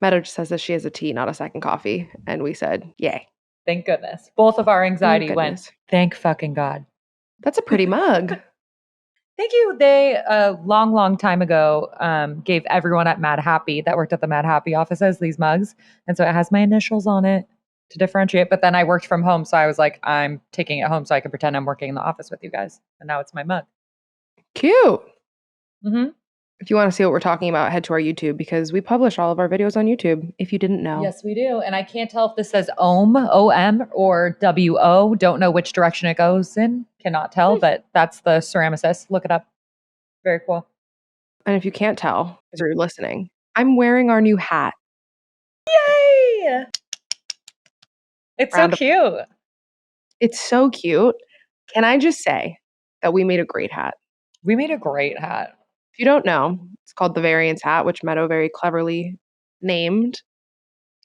Meadow just says that she has a tea, not a second coffee. And we said, yay. Thank goodness. Both of our anxiety went, thank fucking God. That's a pretty mug. Thank you. They, a long time ago, gave everyone at Mad Happy that worked at the Mad Happy offices these mugs. And so it has my initials on it to differentiate. But then I worked from home. So I was like, I'm taking it home so I can pretend I'm working in the office with you guys. And now it's my mug. Cute. Mm-hmm. If you want to see what we're talking about, head to our YouTube because we publish all of our videos on YouTube, if you didn't know. Yes, we do. And I can't tell if this says OM, O-M, or W-O. Don't know which direction it goes in. Cannot tell, but that's the ceramicist. Look it up. Very cool. And if you can't tell, because you're listening, I'm wearing our new hat. Yay! It's so cute. It's so cute. Can I just say that we made a great hat? We made a great hat. If you don't know, it's called the Variance hat, which Meadow very cleverly named.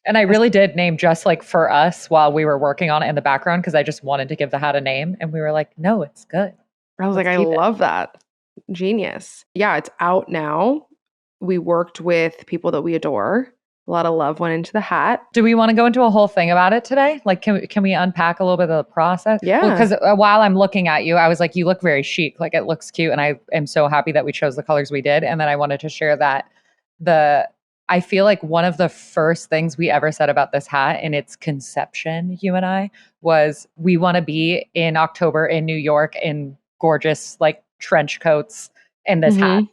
And I really did name just like for us while we were working on it in the background because I just wanted to give the hat a name. And we were like, no, it's good. I was like, I love that. Genius. Yeah, it's out now. We worked with people that we adore. A lot of love went into the hat. Do we want to go into a whole thing about it today? Like, can we unpack a little bit of the process? Yeah. Well, because while I'm looking at you, I was like, you look very chic. Like, it looks cute. And I am so happy that we chose the colors we did. And then I wanted to share that I feel like one of the first things we ever said about this hat in its conception, you and I, was we want to be in October in New York in gorgeous, like, trench coats in this hat.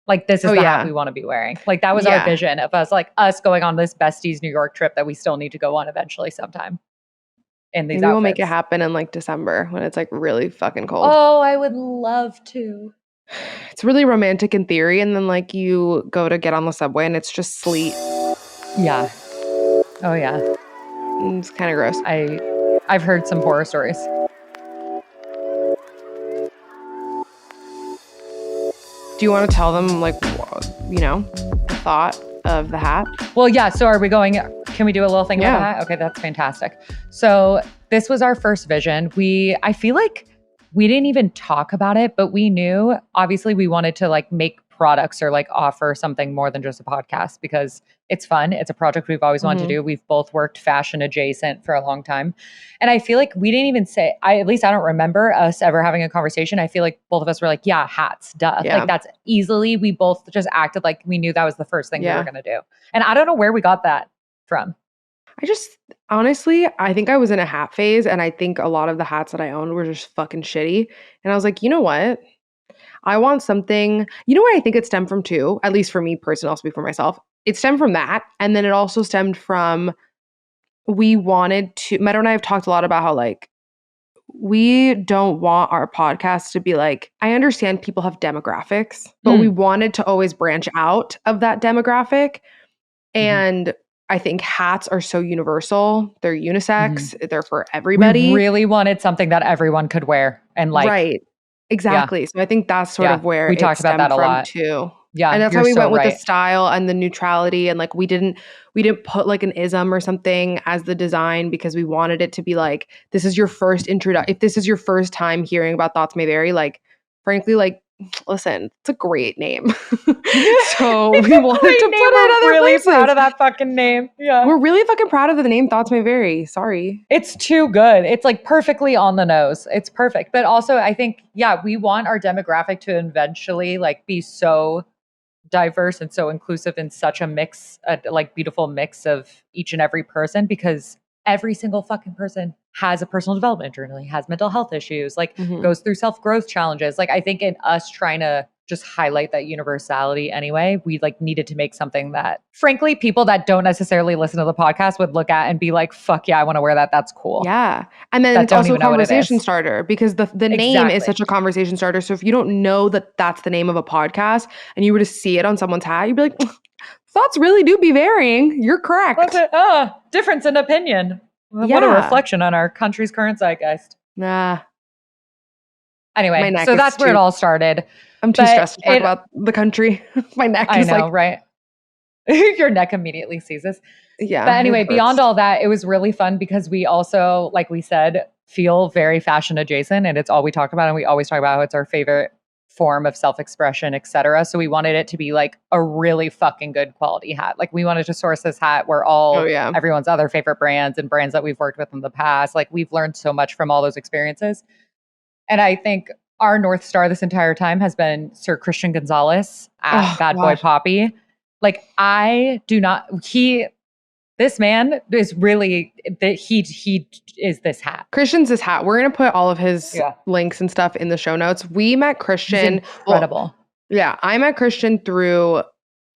Like, this is the hat we want to be wearing. Like, that was our vision of us going on this besties New York trip that we still need to go on eventually sometime. In these Maybe we'll make it happen in like December when it's like really fucking cold. Oh, I would love to. It's really romantic in theory, and then like you go to get on the subway and it's just sleet. Yeah. Oh yeah. It's kind of gross. I've heard some horror stories. Do you want to tell them, like, you know, the thought of the hat? Well, yeah. So can we do a little thing about the hat? Okay, that's fantastic. So this was our first vision. I feel like we didn't even talk about it, but we knew, obviously, we wanted to like make products or like offer something more than just a podcast because it's fun. It's a project we've always wanted to do. We've both worked fashion adjacent for a long time. And I feel like we didn't even say, at least I don't remember us ever having a conversation. I feel like both of us were like, yeah, hats, duh. Yeah. Like that's easily, we both just acted like we knew that was the first thing we were going to do. And I don't know where we got that from. Honestly, I think I was in a hat phase and I think a lot of the hats that I owned were just fucking shitty. And I was like, you know what? I want something, you know what I think it stemmed from too, at least for me personally, I'll speak for myself. It stemmed from that. And then it also stemmed from, Meadow and I have talked a lot about how like, we don't want our podcast to be like, I understand people have demographics, but we wanted to always branch out of that demographic. And I think hats are so universal. They're unisex. They're for everybody. We really wanted something that everyone could wear and like. Right. Exactly. Yeah. So I think that's sort of where we talked about that a lot too. Yeah. And that's how we went with the style and the neutrality. And like we didn't put like an ism or something as the design because we wanted it to be like, this is your first introduction. If this is your first time hearing about Thoughts May Vary, like frankly, like listen, it's a great name. So we wanted to put it other really places. Proud of that fucking name. Yeah. We're really fucking proud of the name Thoughts May Vary. Sorry. It's too good. It's like perfectly on the nose. It's perfect. But also I think, we want our demographic to eventually like be so diverse and so inclusive in such a mix, like beautiful mix of each and every person because every single fucking person has a personal development journey, has mental health issues, like goes through self-growth challenges. Like I think in us trying to just highlight that universality anyway, we like needed to make something that frankly, people that don't necessarily listen to the podcast would look at and be like, fuck yeah, I want to wear that. That's cool. Yeah. And then it's also a conversation starter because the name is such a conversation starter. So if you don't know that that's the name of a podcast and you were to see it on someone's hat, you'd be like, thoughts really do be varying. You're correct. Difference in opinion. Yeah. What a reflection on our country's current zeitgeist. Nah. Anyway, so that's where it all started. I'm too stressed to talk about the country. My neck is like... right? Your neck immediately seizes. Yeah. But anyway, beyond all that, it was really fun because we also, like we said, feel very fashion adjacent and it's all we talk about. And we always talk about how it's our favorite form of self-expression, etc. So we wanted it to be like a really fucking good quality hat. Like we wanted to source this hat where Oh all yeah. everyone's other favorite brands and brands that we've worked with in the past. Like we've learned so much from all those experiences. And I think our North Star this entire time has been Sir Christian Gonzalez at Oh Bad Boy God. Poppy. Like I do not this man is really that he is this hat. Christian's this hat. We're gonna put all of his Yeah. links and stuff in the show notes. We met He's Christian. Well, incredible. yeah, I met Christian through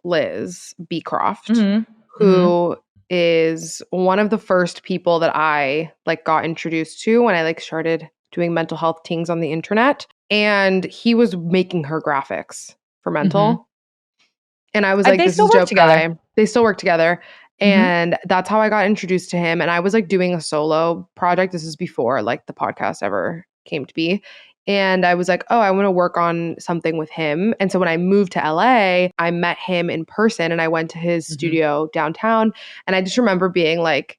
Liz Beecroft, Mm-hmm. who is one of the first people that I like got introduced to when I like started doing mental health things on the internet. And he was making her graphics for Mm-hmm. mental. And I was And like, they this is still a work dope together. guy. They still work together. Mm-hmm. And that's how I got introduced to him. And I was like doing a solo project. This is before like the podcast ever came to be. And I was like, oh, I want to work on something with him. And so when I moved to LA, I met him in person and I went to his studio downtown. And I just remember being like,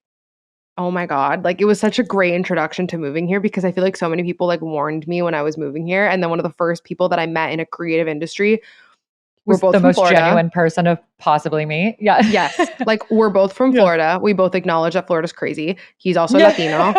oh my God, like it was such a great introduction to moving here because I feel like so many people like warned me when I was moving here. And then one of the first people that I met in a creative industry, we're Was both the from most Florida. genuine person to possibly meet. Yeah. Yes. Like we're both from Yeah. Florida. We both acknowledge that Florida's crazy. He's also Latino.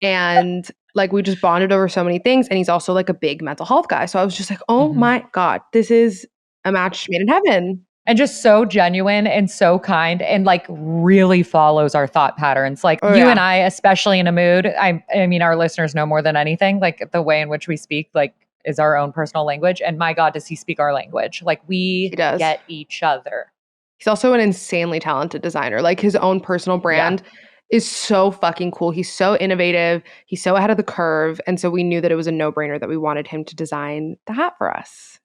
And like we just bonded over so many things. And he's also like a big mental health guy. So I was just like, oh my God, this is a match made in heaven. And just so genuine and so kind and like really follows our thought patterns. Like Oh, you yeah. and I, especially in a mood, I mean, our listeners know more than anything, like the way in which we speak, like is our own personal language. And my God, does he speak our language? Like He we does. get each other. He's also an insanely talented designer. Like his own personal brand is so fucking cool. He's so innovative. He's so ahead of the curve. And so we knew that it was a no-brainer that we wanted him to design the hat for us.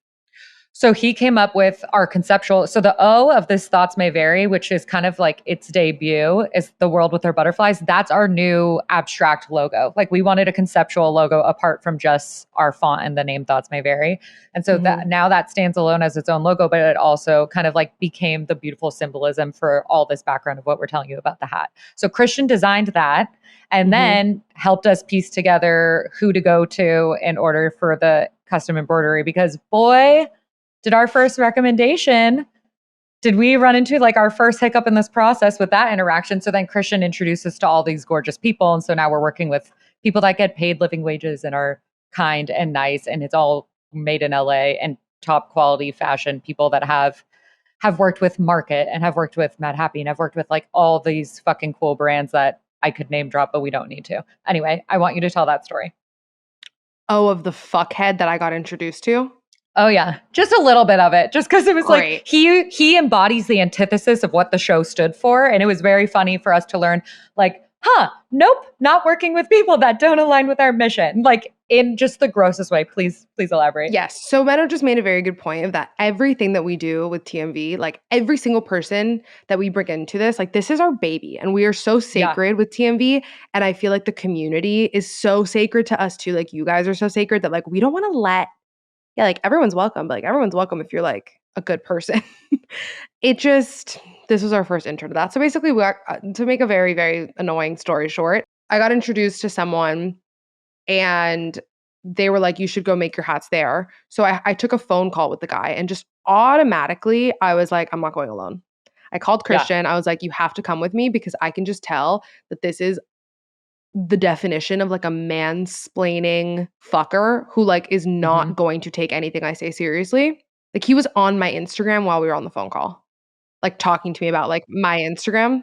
So he came up with our conceptual. So the O of this Thoughts May Vary, which is kind of like its debut, is the world with their butterflies. That's our new abstract logo. Like we wanted a conceptual logo apart from just our font and the name Thoughts May Vary. And so that now that stands alone as its own logo, but it also kind of like became the beautiful symbolism for all this background of what we're telling you about the hat. So Christian designed that and then helped us piece together who to go to in order for the custom embroidery because boy, did our first recommendation, did we run into like our first hiccup in this process with that interaction? So then Christian introduced us to all these gorgeous people. And so now we're working with people that get paid living wages and are kind and nice. And it's all made in LA and top quality fashion people that have worked with Market and have worked with Mad Happy and have worked with like all these fucking cool brands that I could name drop, but we don't need to. Anyway, I want you to tell that story. Oh, of the fuckhead that I got introduced to? Oh yeah, just a little bit of it, just because it was Great. like he embodies the antithesis of what the show stood for, and it was very funny for us to learn. Like, nope, not working with people that don't align with our mission. Like in just the grossest way. Please elaborate. Yes. So Meadow just made a very good point of that everything that we do with TMV, like every single person that we bring into this, like this is our baby, and we are so sacred with TMV. And I feel like the community is so sacred to us too. Like you guys are so sacred that like we don't want to let. Yeah, like everyone's welcome, but like everyone's welcome if you're like a good person. This was our first intro to that. So basically, to make a very, very annoying story short, I got introduced to someone and they were like, you should go make your hats there. So I took a phone call with the guy and just automatically I was like, I'm not going alone. I called Christian. I was like, you have to come with me because I can just tell that this is the definition of like a mansplaining fucker who like is not going to take anything I say seriously. Like he was on my Instagram while we were on the phone call, like talking to me about like my Instagram.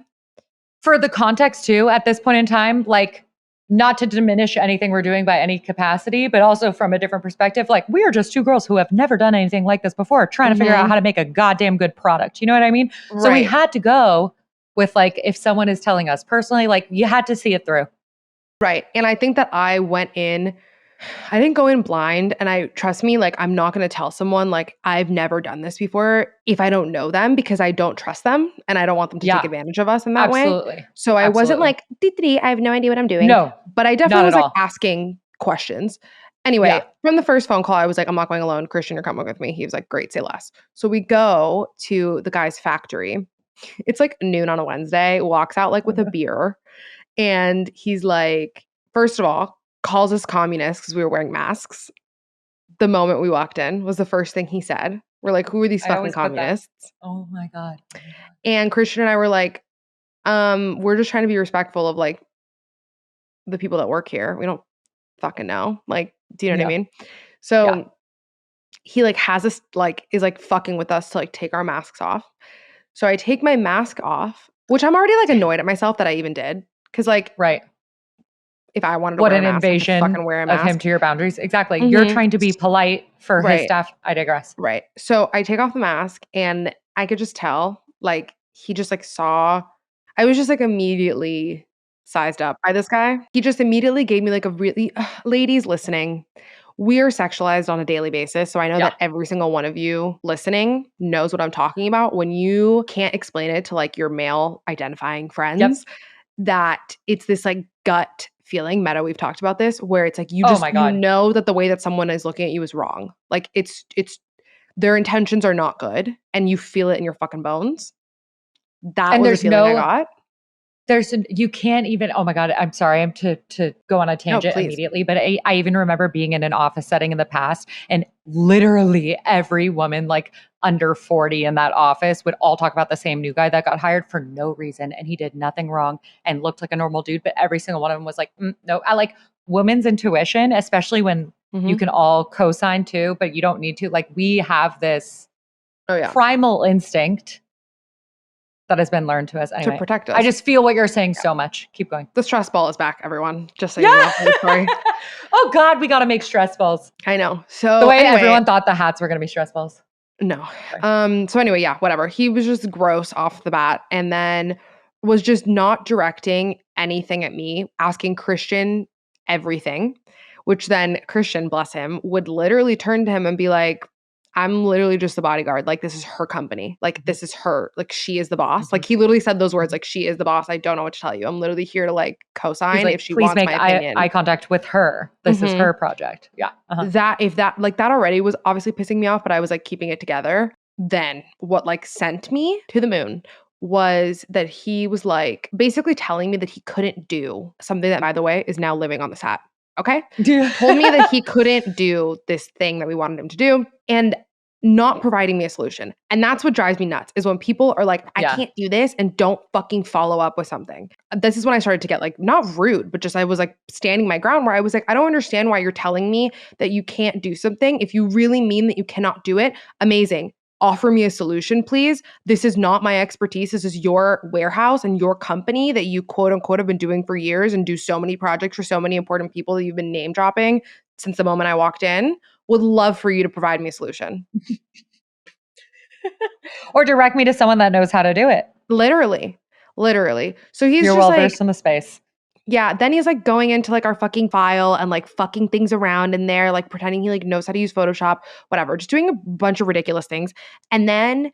For the context too, at this point in time, like not to diminish anything we're doing by any capacity, but also from a different perspective, like we are just two girls who have never done anything like this before, trying to figure out how to make a goddamn good product. You know what I mean? Right. So we had to go with like, if someone is telling us personally, like you had to see it through. Right. And I think that I didn't go in blind and trust me, like I'm not going to tell someone like I've never done this before if I don't know them because I don't trust them and I don't want them to take advantage of us in that way. So I wasn't like, I have no idea what I'm doing. No, but I definitely was like asking questions. Anyway, from the first phone call, I was like, I'm not going alone. Christian, you're coming with me. He was like, great, say less. So we go to the guy's factory. It's like noon on a Wednesday, walks out like with a beer. And he's like, first of all, calls us communists because we were wearing masks. the moment we walked in was the first thing he said. We're like, who are these I fucking always put that. communists? Oh my God. And Christian and I were like, we're just trying to be respectful of like the people that work here. We don't fucking know. Like, do you know what I Yeah. mean? Yeah. So he like has us like is like fucking with us to like take our masks off. So I take my mask off, which I'm already like annoyed at myself that I even did. Cause like Right. if I wanted to What wear a an mask, I could invasion fucking wear a of him mask. to your boundaries. Exactly. You're Mhm. trying to be polite for his Right. staff. I digress. Right. So I take off the mask and I could just tell, like, he just like saw I was just like immediately sized up by this guy. He just immediately gave me like a really ladies listening. We are sexualized on a daily basis. So I know Yeah. that every single one of you listening knows what I'm talking about when you can't explain it to like your male identifying Yep. friends, that it's this like gut feeling. Meta, we've talked about this, where it's like Oh my you God. know that the way that someone is looking at you is wrong. Like it's their intentions are not good and you feel it in your fucking bones. That And was the there's feeling I no got. you can't even, oh my God, I'm sorry. I'm to go on a No, tangent please. immediately, but I even remember being in an office setting in the past and literally every woman like under 40 in that office would all talk about the same new guy that got hired for no reason. And he did nothing wrong and looked like a normal dude. But every single one of them was like, no, I like women's intuition, especially when you Mhm. can all co-sign too, but you don't need to. Like we have this Oh, yeah. primal instinct that has been learned to us. To Anyway, protect I us. just feel what you're saying Yeah. so much. Keep going. The stress ball is back, everyone, just so Yeah. you know for the story. Oh God, we got to make stress balls. I know. The So way anyway, everyone thought the hats were going to be stress balls. no. Sorry. So anyway, yeah, whatever. He was just gross off the bat and then was just not directing anything at me, asking Christian everything, which then Christian, bless him, would literally turn to him and be like, I'm literally just the bodyguard. Like, this is her company. Like, this is her. Like, she is the boss. Like, he literally said those words, like, she is the boss. I don't know what to tell you. I'm literally here to like He's co-sign if like, she please wants make my eye opinion. contact with her. This is Mhm. her project. Yeah. Uh-huh. That if that like that already was obviously pissing me off, but I was like keeping it together. Then what like sent me to the moon was that he was like basically telling me that he couldn't do something that, by the way, is now living on the set. Okay. Told me that he couldn't do this thing that we wanted him to do and not providing me a solution. And that's what drives me nuts is when people are like, I Yeah. can't do this and don't fucking follow up with something. This is when I started to get like, not rude, but just I was like standing my ground where I was like, I don't understand why you're telling me that you can't do something. If you really mean that you cannot do it, amazing. Offer me a solution, please. This is not my expertise. This is your warehouse and your company that you quote unquote have been doing for years and do so many projects for so many important people that you've been name dropping since the moment I walked in. Would love for you to provide me a solution. Or direct me to someone that knows how to do it. Literally. Literally. So he's You're just well like, versed in the space. yeah, then he's like going into like our fucking file and like fucking things around in there, like pretending he like knows how to use Photoshop, whatever, just doing a bunch of ridiculous things. And then,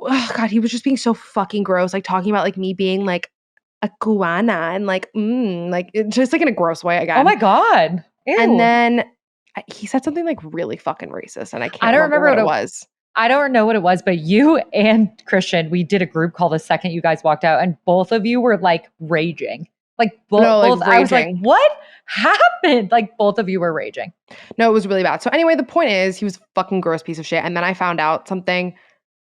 oh God, he was just being so fucking gross, like talking about like me being like a guana and like just like in a gross way Oh again. my God. And Ew. then he said something like really fucking racist and I I can't don't remember remember what it was. I don't know what it was, but you and Christian, we did a group call the second you guys walked out, and both of you were like raging. Like No, like both, I was like, raging. what happened? Like both of you were raging. No, it was really bad. So anyway, the point is he was a fucking gross piece of shit. And then I found out something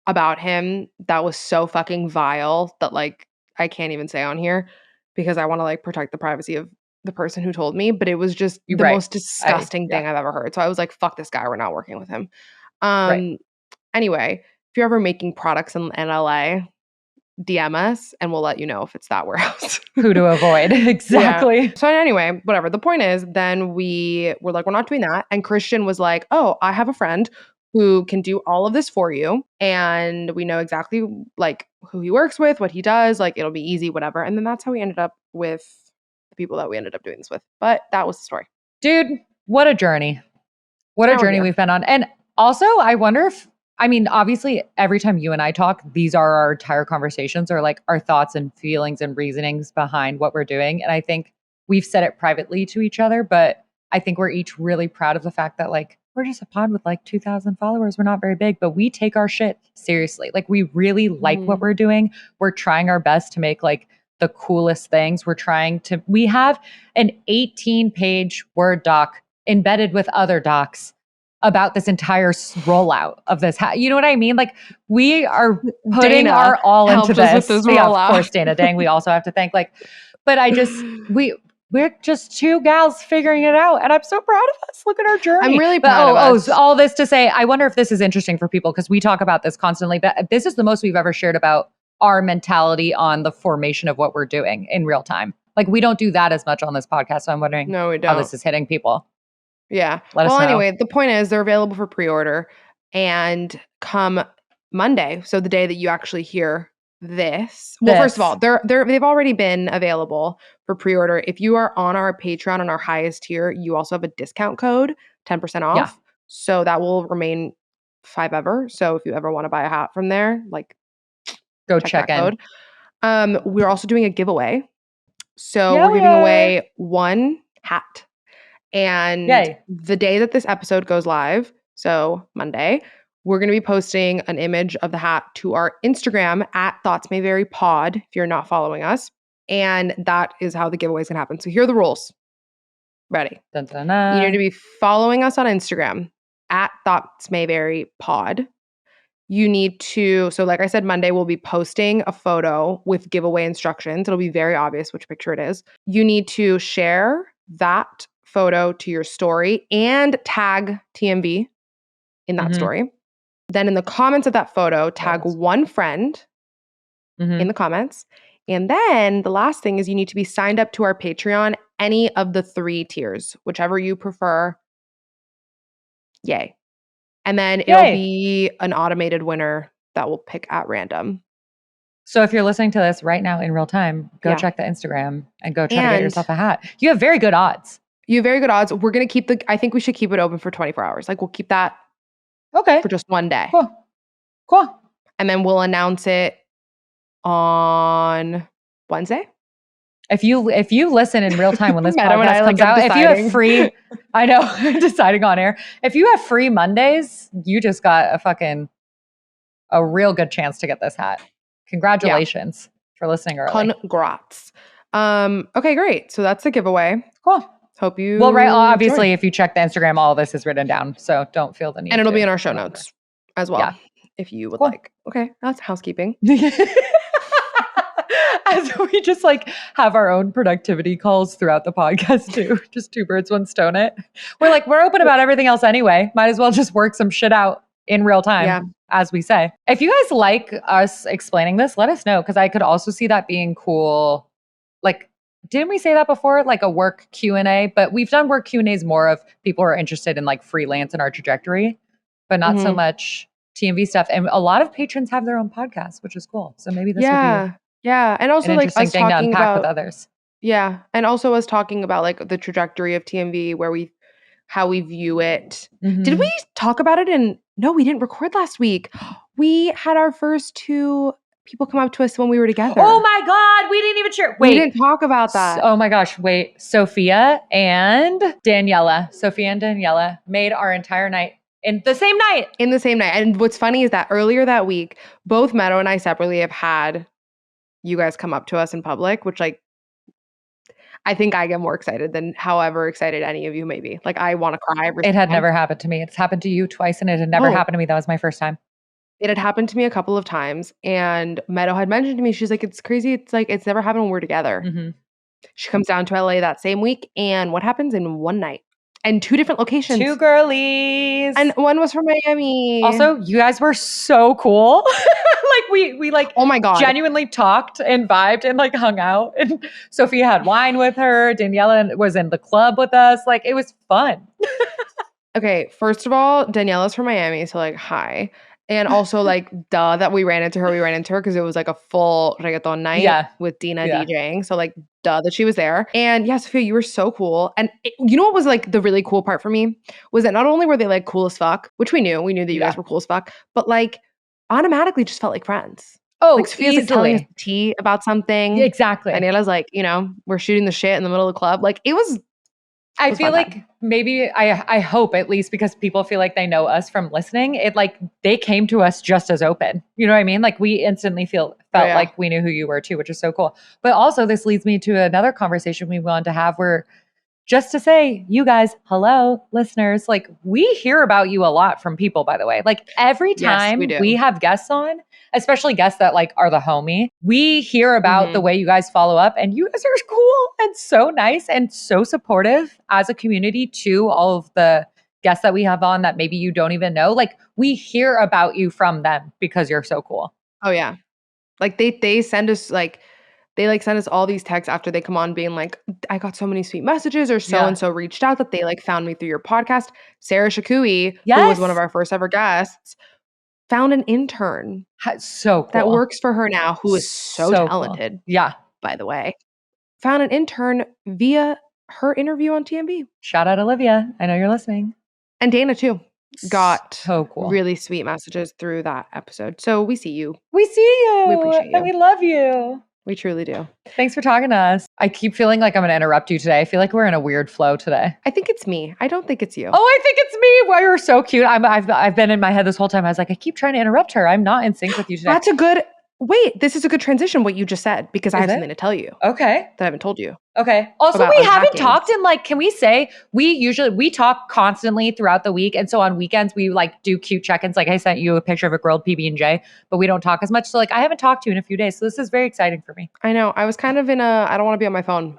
about him that was so fucking vile that like I can't even say on here because I want to like protect the privacy of the person who told me, but it was just You're the right. most disgusting Yeah, thing I've ever heard. So I was like, fuck this guy, we're not working with him. right. Anyway, if you're ever making products in LA, DM us and we'll let you know if it's that warehouse. Who to avoid. Yeah. Exactly. So anyway, whatever. The point is, then we were like, we're not doing that. And Christian was like, oh, I have a friend who can do all of this for you. And we know exactly like who he works with, what he does. Like it'll be easy, whatever. And then that's how we ended up with the people that we ended up doing this with. But that was the story. Dude, what a journey. What a Now we're journey here. we've been on. And also, I wonder if, I mean, obviously, every time you and I talk, these are our entire conversations or like our thoughts and feelings and reasonings behind what we're doing. And I think we've said it privately to each other, but I think we're each really proud of the fact that like we're just a pod with like 2,000 followers. We're not very big, but we take our shit seriously. Like we really like what we're doing. We're trying our best to make like the coolest things. We have an 18-page Word doc embedded with other docs about this entire rollout of this hat. You know what I mean? Like we are putting Dana our all into helped us this. with this Yeah, rollout. of course, Dana. Dang, we also have to thank but we're just two gals figuring it out. And I'm so proud of us. Look at our journey. I'm really proud of us. So all this to say, I wonder if this is interesting for people because we talk about this constantly, but this is the most we've ever shared about our mentality on the formation of what we're doing in real time. Like we don't do that as much on this podcast. So I'm wondering how this is hitting people. Yeah. Let us know. Anyway, the point is they're available for pre-order and come Monday. So the day that you actually hear this. Well, first of all, they've already been available for pre-order. If you are on our Patreon on our highest tier, you also have a discount code, 10% off. Yeah. So that will remain $5 ever. So if you ever want to buy a hat from there, like go check in. Code. We're also doing a giveaway. So we're giving away one hat. And the day that this episode goes live, so Monday, we're going to be posting an image of the hat to our Instagram at thoughtsmayvarypod if you're not following us. And that is how the giveaway is going to happen. So here are the rules. Ready? Dun, dun, dun. You need to be following us on Instagram at thoughtsmayvarypod. You need to, so like I said, Monday we'll be posting a photo with giveaway instructions. It'll be very obvious which picture it is. You need to share that photo to your story and tag TMV in that story. Then in the comments of that photo, tag one friend in the comments. And then the last thing is you need to be signed up to our Patreon, any of the 3 tiers, whichever you prefer. Yay. And then it'll be an automated winner that we'll pick at random. So if you're listening to this right now in real time, go check the Instagram and go try to get yourself a hat. You have very good odds. You have very good odds. We're going to keep I think we should keep it open for 24 hours. Like we'll keep that for just one day. Cool. And then we'll announce it on Wednesday. If you listen in real time when this podcast comes out, if you have free, I know, deciding on air. If you have free Mondays, you just got a real good chance to get this hat. Congratulations for listening early. Congrats. Okay, great. So that's the giveaway. Cool. Hope you obviously, if you check the Instagram, all this is written down. So don't feel the need. And it'll be in our show notes as well, if you would like. Okay, that's housekeeping. As we just have our own productivity calls throughout the podcast too. Just 2 birds, 1 stone it. We're open about everything else anyway. Might as well just work some shit out in real time, as we say. If you guys like us explaining this, let us know. Because I could also see that being cool. Didn't we say that before? A work Q&A, but we've done work Q&As more of people who are interested in freelance and our trajectory, but not so much TMV stuff. And a lot of patrons have their own podcasts, which is cool. So maybe this would be and also an interesting us thing to talking unpack about with others. Yeah, and also us talking about the trajectory of TMV, how we view it. Did we talk about it no, we didn't record last week. We had our first 2 people come up to us when we were together. Oh my God, we didn't even share. Wait. We didn't talk about that. Oh my gosh, wait. Sophia and Daniela made our entire night in the same night. And what's funny is that earlier that week, both Meadow and I separately have had you guys come up to us in public, which I think I get more excited than however excited any of you may be. I want to cry every time. It had never happened to me. It's happened to you twice and it had never happened to me. That was my first time. It had happened to me a couple of times, and Meadow had mentioned to me, she's like, it's crazy. It's it's never happened when we're together. She comes down to LA that same week, and what happens in one night? And 2 different locations. 2 girlies. And one was from Miami. Also, you guys were so cool. we oh my God, genuinely talked and vibed and hung out. And Sophia had wine with her. Daniela was in the club with us. It was fun. Okay, first of all, Daniela's from Miami, so hi. And also, duh, that we ran into her because it was a full reggaeton night with Dina DJing. So, duh that she was there. And yeah, Sophia, you were so cool. And you know what was the really cool part for me? Was that not only were they cool as fuck, which we knew that you guys were cool as fuck, but automatically just felt like friends. Oh, Sophia's telling us tea about something. Exactly. Daniela's we're shooting the shit in the middle of the club. It was I feel maybe I hope at least because people feel like they know us from listening. It they came to us just as open. You know what I mean? We instantly felt like we knew who you were too, which is so cool. But also this leads me to another conversation we wanted to have where just to say, you guys, hello, listeners, like we hear about you a lot from people, by the way. Like every Yes, we time do. we have guests on, especially guests that like are the homie, we hear about the way you guys follow up, and you guys are cool and so nice and so supportive as a community to all of the guests that we have on that maybe you don't even know. Like we hear about you from them because you're so cool. Oh yeah. Like they send us like they like send us all these texts after they come on being like, I got so many sweet messages, or so and so reached out that they like found me through your podcast. Sarah Shakui, who was one of our first ever guests, found an intern. So cool. That works for her now, who is so talented. Cool. Yeah. By the way. Found an intern via her interview on TMB. Shout out Olivia. I know you're listening. And Dana too. Got so cool. Really sweet messages through that episode. So we see you. We see you. We appreciate you. And we love you. We truly do. Thanks for talking to us. I keep feeling like I'm going to interrupt you today. I feel like we're in a weird flow today. I think it's me. I don't think it's you. Oh, I think it's me. Well, you're so cute. I've been in my head this whole time. I was like, I keep trying to interrupt her. I'm not in sync with you today. That's a good... Wait, this is a good transition, what you just said, because I have something to tell you. Okay. That I haven't told you. Okay. Also, we haven't talked in like, can we say, we talk constantly throughout the week. And so on weekends, we like do cute check-ins. Like I sent you a picture of a grilled PB&J, but we don't talk as much. So like, I haven't talked to you in a few days. So this is very exciting for me. I know. I was kind of in I don't want to be on my phone.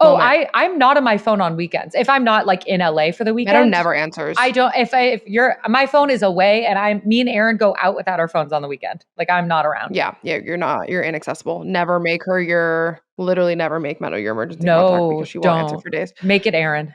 Oh, I'm not on my phone on weekends. If I'm not like in LA for the weekend. Meadow never answers. I don't, my phone is away and me and Aaron go out without our phones on the weekend. Like I'm not around. Yeah, you're inaccessible. Never make Meadow your emergency contact because she won't answer for days. Make it Aaron.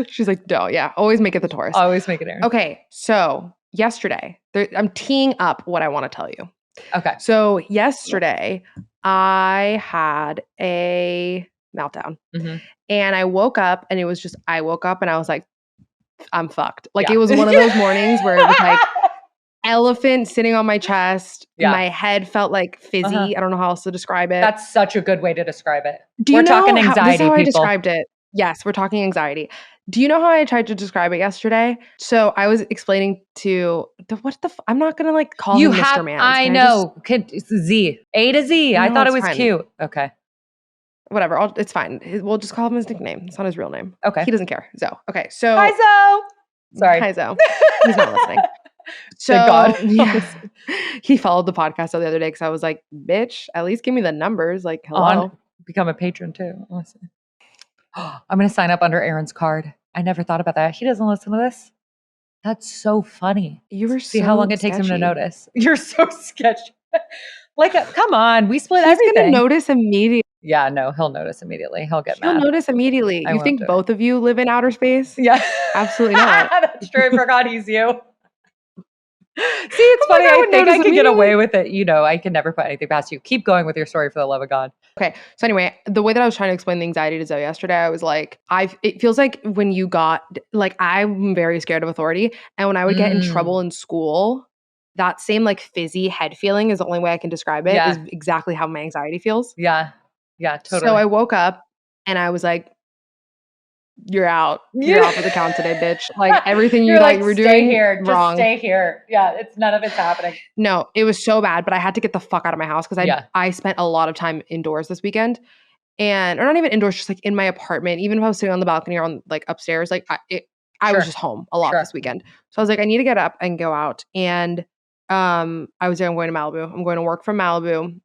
She's like, no, yeah, always make it the Taurus. Always make it Aaron. Okay, so yesterday, I'm teeing up what I want to tell you. Okay. So yesterday, I had a meltdown. And I woke up and I woke up and I was like, I'm fucked. Like it was one of those mornings where it was like elephant sitting on my chest. My head felt like fizzy. I don't know how else to describe it. That's such a good way to describe it. We're talking anxiety, this is how people. I described it. Yes, we're talking anxiety. Do you know how I tried to describe it yesterday? So I was explaining to I'm not gonna like call him Mr. Man. I know. Z. A to Z. No, I thought it was cute. Okay. Whatever. It's fine. We'll just call him his nickname. It's not his real name. Okay. He doesn't care. Zoe. Okay. So hi, Zoe. Sorry. Hi, Zoe. He's not listening. So thank God. He followed the podcast the other day because I was like, bitch, at least give me the numbers. Like, hello. Become a patron too. Listen. I'm going to sign up under Aaron's card. I never thought about that. He doesn't listen to this. That's so funny. You were See how long it takes him to notice. You're so sketchy. Like, come on. We split everything. He's going to notice immediately. Yeah, no, he'll notice immediately. He'll get mad. He'll notice immediately. You think both of you live in outer space? Yeah. Absolutely not. That's true. I forgot he's you. See, it's funny. I think I could get away with it. You know, I can never put anything past you. Keep going with your story for the love of God. Okay. So anyway, the way that I was trying to explain the anxiety to Zoe yesterday, I was like, it feels like when you I'm very scared of authority. And when I would get in trouble in school, that same like fizzy head feeling is the only way I can describe it, is exactly how my anxiety feels. Yeah. Yeah, totally. So I woke up and I was like, you're out. You're off of the count today, bitch. Like everything you thought you were doing here. wrong. Just stay here. Yeah, none of it's happening. No, it was so bad, but I had to get the fuck out of my house because I spent a lot of time indoors this weekend, or not even indoors, just like in my apartment. Even if I was sitting on the balcony or on like upstairs, like I was just home a lot this weekend. So I was like, I need to get up and go out. And I was like, I'm going to Malibu. I'm going to work from Malibu.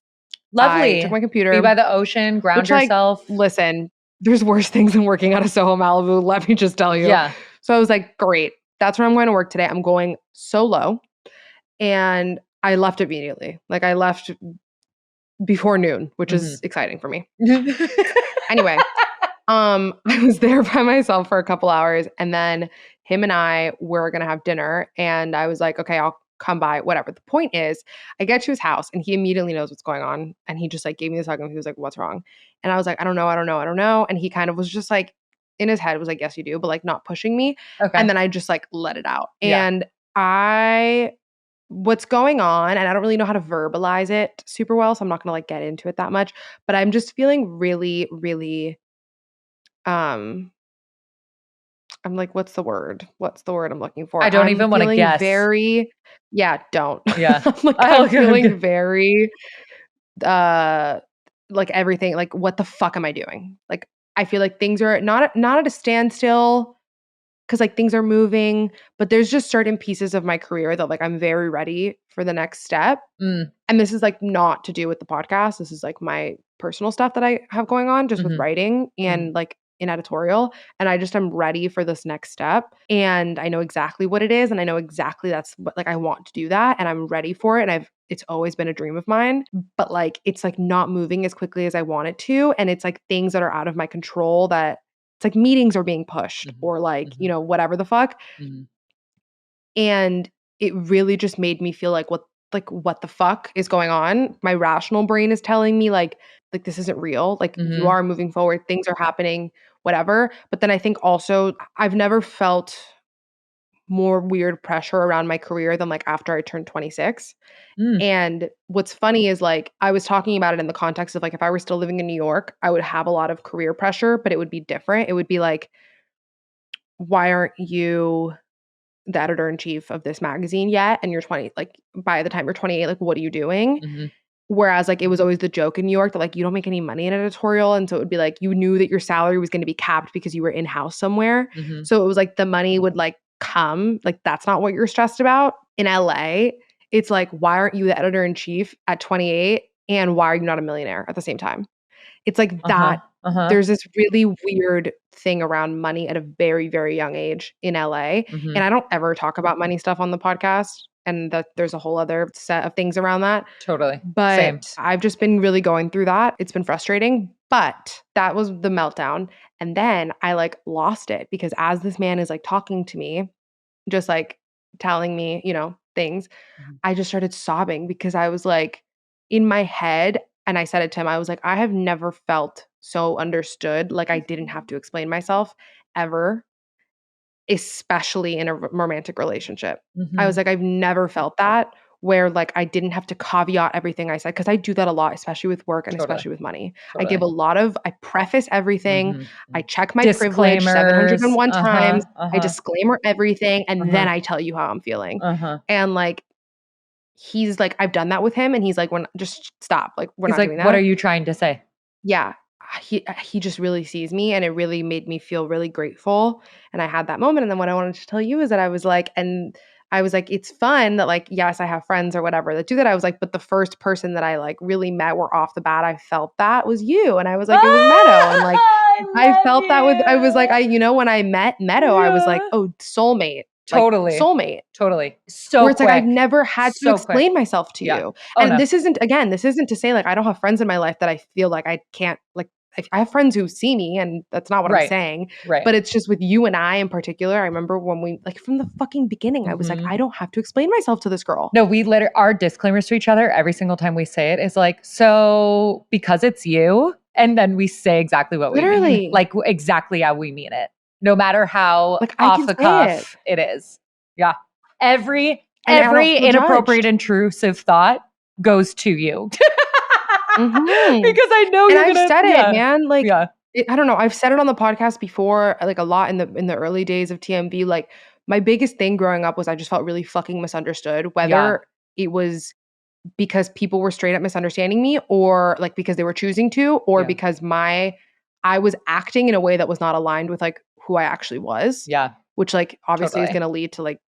Lovely. I took my computer. Be by the ocean, ground yourself. Listen. There's worse things than working out of Soho Malibu, let me just tell you. Yeah. So I was like, great. That's where I'm going to work today. I'm going solo. And I left immediately. Like I left before noon, which is exciting for me. Anyway, I was there by myself for a couple hours. And then him and I were going to have dinner. And I was like, okay, I'll come by, whatever. The point is, I get to his house and he immediately knows what's going on. And he just like gave me this hug and he was like, what's wrong? And I was like, I don't know. And he kind of was just like, in his head was like, yes, you do, but like not pushing me. Okay. And then I just like let it out. Yeah. And what's going on, and I don't really know how to verbalize it super well, so I'm not going to like get into it that much, but I'm just feeling really, really, I'm like, what's the word? What's the word I'm looking for? I don't even want to guess. Yeah, don't. Yeah. I'm feeling very like everything, like what the fuck am I doing? Like I feel like things are not at a standstill because like things are moving, but there's just certain pieces of my career that like I'm very ready for the next step. Mm, And this is like not to do with the podcast. This is like my personal stuff that I have going on just with mhm, writing mhm, and like in editorial. And I just am ready for this next step. And I know exactly what it is. And I know exactly that's what like I want to do that. And I'm ready for it. And it's always been a dream of mine. But like it's like not moving as quickly as I want it to. And it's like things that are out of my control that it's like meetings are being pushed mhm, or like, mhm, whatever the fuck. mhm, And it really just made me feel like what the fuck is going on? My rational brain is telling me like this isn't real. Like you mhm, are moving forward, things are happening, whatever. But then I think also I've never felt more weird pressure around my career than like after I turned 26. mm, And what's funny is like I was talking about it in the context of like if I were still living in New York, I would have a lot of career pressure, but it would be different. It would be like, why aren't you the editor in chief of this magazine yet? And you're 20, like by the time you're 28, like what are you doing? mhm, Whereas like it was always the joke in New York that like you don't make any money in editorial. And so it would be like you knew that your salary was going to be capped because you were in-house somewhere. mhm, So it was like the money would like come. Like that's not what you're stressed about. In LA, it's like, why aren't you the editor in chief at 28? And why are you not a millionaire at the same time? It's like uh-huh, that uh-huh, there's this really weird thing around money at a very, very young age in LA, mhm, and I don't ever talk about money stuff on the podcast, and that there's a whole other set of things around that, totally, but same. I've just been really going through that. It's been frustrating, but that was the meltdown, and then I, like, lost it because as this man is, like, talking to me, just, like, telling me, things, Mhm, I just started sobbing because I was like, in my head, and I said it to him, I was like, I have never felt so understood, like I didn't have to explain myself ever, especially in a romantic relationship. I was mhm, like, I've never felt that where like I didn't have to caveat everything I said because I do that a lot, especially with work and totally, especially with money. totally. I preface everything, Mhm, I mhm. check my privilege Disclaimers, 701 times, uh-huh, I uh-huh, disclaimer everything, and then uh-huh, I tell you how I'm feeling. uh-huh. And like he's like, I've done that with him, and he's like, "When just stop, like, we're He's not like, doing "What are that." you trying to say?" Yeah, he just really sees me, and it really made me feel really grateful, and I had that moment, and then what I wanted to tell you is that I was like, "It's fun that, like, yes, I have friends or whatever that do that." I was like, "But the first person that I, like, really met where off the bat I felt that was you," and I was like, "It was Meadow," and, like, I I love felt that with I was like, you. when I met Meadow, I was like, Yeah. "Oh, soulmate," like, Totally, soulmate. totally. Where So it's like, I've quick, never had to so quick. explain myself to Yeah. you. Oh, And no. this isn't to say, like, I don't have friends in my life that I feel like I can't like, I have friends who see me, and that's not what I'm Right, saying, right. but it's just with you and I in particular, I remember when we like, from the fucking beginning, I was like, Mhm. "I don't have to explain myself to this girl." No, we liter our disclaimers to each other every single time we say it is like, "So, because it's you," and then we say exactly what we mean, Literally. like, exactly how we mean it, no matter how Like, I off can the say it, cuff it is. Yeah. Every and I don't every feel inappropriate, judged. intrusive thought goes to you. Mhm. Because I know And you're I've gonna said it, yeah, man, like, yeah, I don't know, I've said it on the podcast before, like, a lot in the early days of TMB, like, my biggest thing growing up was I just felt really fucking misunderstood, yeah, whether it was because people were straight up misunderstanding me or, like, because they were choosing to, or yeah, because I was acting in a way that was not aligned with, like, who I actually was, yeah, which, like, obviously is totally. gonna lead to, like,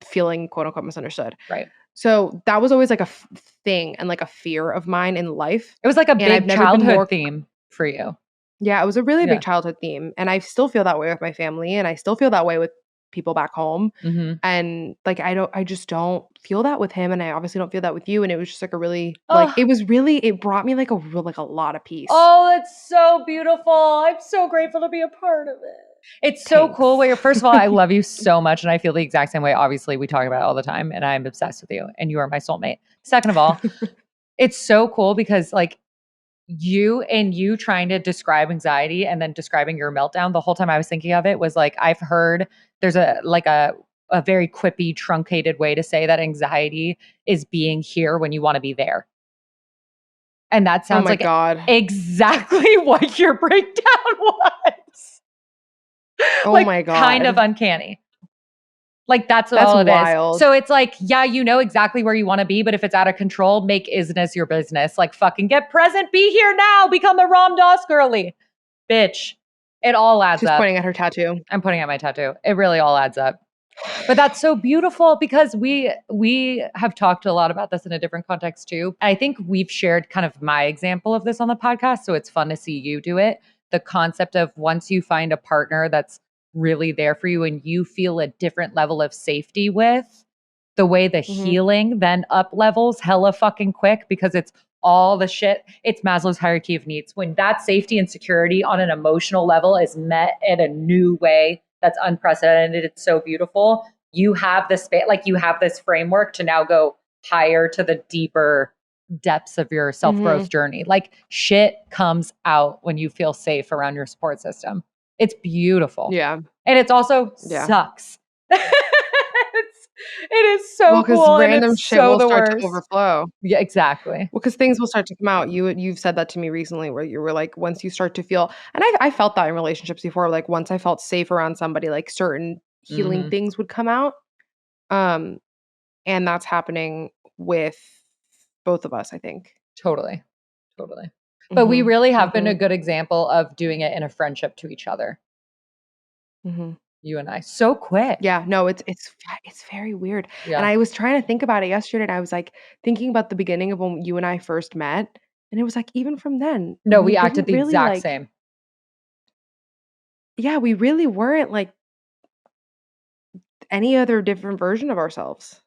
feeling quote unquote misunderstood. Right. So, that was always, like, a thing and, like, a fear of mine in life, It was like a and I've big never been childhood more. theme for you. Yeah, it was a really big Yeah. childhood theme, and I still feel that way with my family, and I still feel that way with people back home, Mhm. and, like, I just don't feel that with him, and I obviously don't feel that with you, and it was just, like, a really like, Oh, it brought me, like, a lot of peace. oh, that's so beautiful. I'm so grateful to be a part of it. It's so cool Thanks. where first of all, I love you so much and I feel the exact same way. Obviously, we talk about it all the time and I'm obsessed with you and you are my soulmate. Second of all, it's so cool because like you trying to describe anxiety and then describing your meltdown, the whole time I was thinking of it was like I've heard there's a very quippy, truncated way to say that anxiety is being here when you want to be there. And that Oh sounds my like god. exactly what your breakdown was. Oh Like, my kind of god. uncanny. Like that's That's all it is. wild. So it's like, yeah, you know exactly where you want to be, but if it's out of control, make isness your business. Like fucking get present, be here now, become a Ram Dass girly. Bitch. It all adds She's up. pointing at her tattoo. I'm pointing at my tattoo. It really all adds up. But that's so beautiful because we have talked a lot about this in a different context too. I think we've shared kind of my example of this on the podcast, so it's fun to see you do it. The concept of once you find a partner that's really there for you and you feel a different level of safety with, the way the healing then up levels hella fucking quick because it's all the shit. It's Maslow's hierarchy of needs. When that safety and security on an emotional level is met in a new way that's unprecedented, it's so beautiful. You have this like you have this framework to now go higher to the deeper depths of your self-growth journey. Like shit comes out when you feel safe around your support system. It's beautiful. Yeah. And it's also sucks. It is so because cool and random it's shit so will the start to worst. overflow. Yeah, exactly. Well, because things will start to come out. You've said that to me recently, where you were like, once you start to feel, and I felt that in relationships before. Like once I felt safe around somebody, like certain healing things would come out. And that's happening with both of us, I think. Totally. But we really have been a Mhm. good example of doing it in a friendship to each other. Mhm. You and I. So quick. Yeah, no, it's very weird. And Yeah. I was trying to think about it yesterday, and I was like thinking about the beginning of when you and I first met, and it was like even from then, No, we we acted didn't the really exact like, same. yeah, we really weren't like any other different version of ourselves.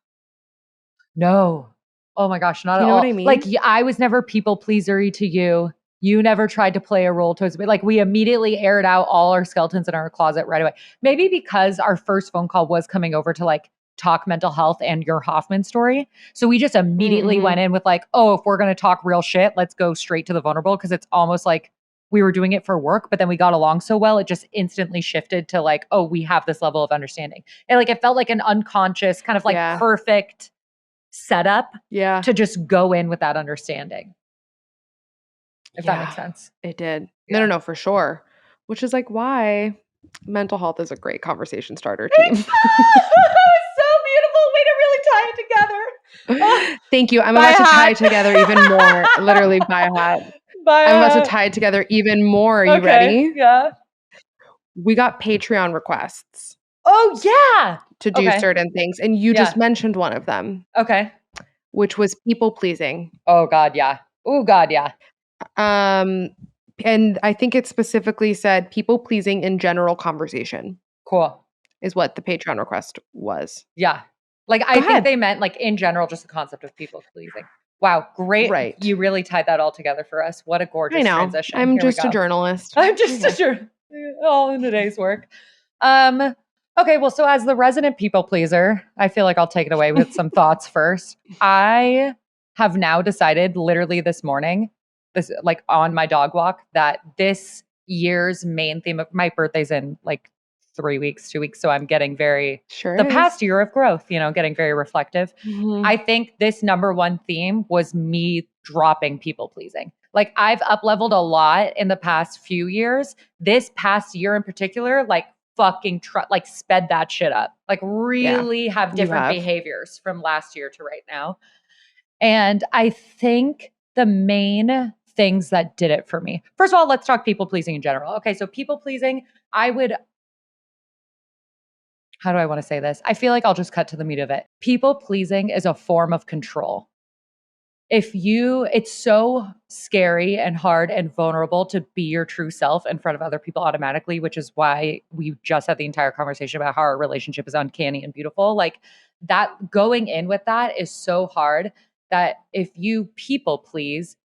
No. Oh my gosh, not Do at you know what all. I Like mean? I was never people pleasery to you. You never tried to play a role towards me. Like we immediately aired out all our skeletons in our closet right away. Maybe because our first phone call was coming over to like talk mental health and your Hoffman story. So we just immediately Mhm. went in with like, oh, if we're going to talk real shit, let's go straight to the vulnerable because it's almost like we were doing it for work, but then we got along so well, it just instantly shifted to like, oh, we have this level of understanding. And like it felt like an unconscious kind of like Yeah. perfect setup Yeah. to just go in with that understanding, if that makes Yeah. sense. It did. Yeah. No, for sure. Which is like why mental health is a great conversation starter It's team. so beautiful. Way to really tie it together. Oh, Thank you. I'm buy about a to tie hat. it together even more. Literally buy a hat. Buy I'm a about to hat. tie it together even more. Are you Okay. ready? Yeah. We got Patreon requests Oh, yeah. to do Okay. certain things, and you just Yeah. mentioned one of them, Okay. which was people pleasing. Oh, God. Yeah. Oh, God. Yeah. Um, and I think it specifically said people pleasing in general conversation Cool. is what the Patreon request was. Yeah. Like, Go I think ahead. they meant, like, in general, just the concept of people pleasing. Wow. Great. Right. You really tied that all together for us. What a I gorgeous know. transition. I'm Here we just a go. journalist. I'm just Okay. sure all in a day's work. Um, okay, well, so as the resident people pleaser, I feel like I'll take it away with some thoughts first. I have now decided, literally this morning, this like on my dog walk, that this year's main theme of my birthday's in like 3 weeks, 2 weeks. So I'm getting very Sure the is. past year of growth, getting very reflective. Mhm. I think this number one theme was me dropping people pleasing. Like I've up leveled a lot in the past few years. This past year in particular, like fucking like sped that shit up. Like Yeah, really have you different have. behaviors from last year to right now. And I think the main things that did it for me. First of all, let's talk people pleasing in general. Okay, so people pleasing, I would how do I want to say this? I feel like I'll just cut to the meat of it. People pleasing is a form of control. It's so scary and hard and vulnerable to be your true self in front of other people automatically, which is why we just had the entire conversation about how our relationship is uncanny and beautiful. Like that going in with that is so hard that if you people please,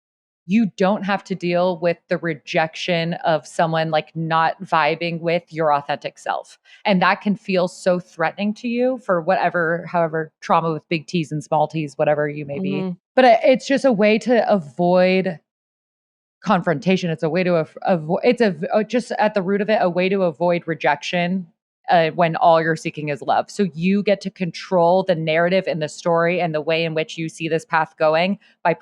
you don't have to deal with the rejection of someone like not vibing with your authentic self. And that can feel so threatening to you for however trauma with big T's and small T's, whatever you may be. Mhm. But it's just a way to avoid confrontation. It's a way to avoid, just at the root of it, a way to avoid rejection when all you're seeking is love. So you get to control the narrative and the story and the way in which you see this path going by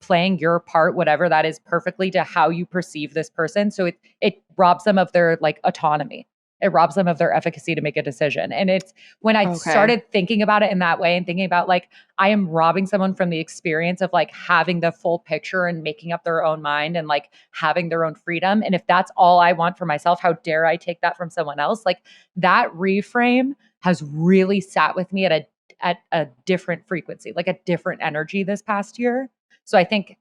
playing your part, whatever that is, perfectly to how you perceive this person. So it robs them of their like autonomy. It robs them of their efficacy to make a decision. And it's when I started thinking about it in that way and thinking about like, I am robbing someone from the experience of like having the full picture and making up their own mind and like having their own freedom. And if that's all I want for myself, how dare I take that from someone else? Like that reframe has really sat with me at a different frequency, like a different energy this past year. So I think,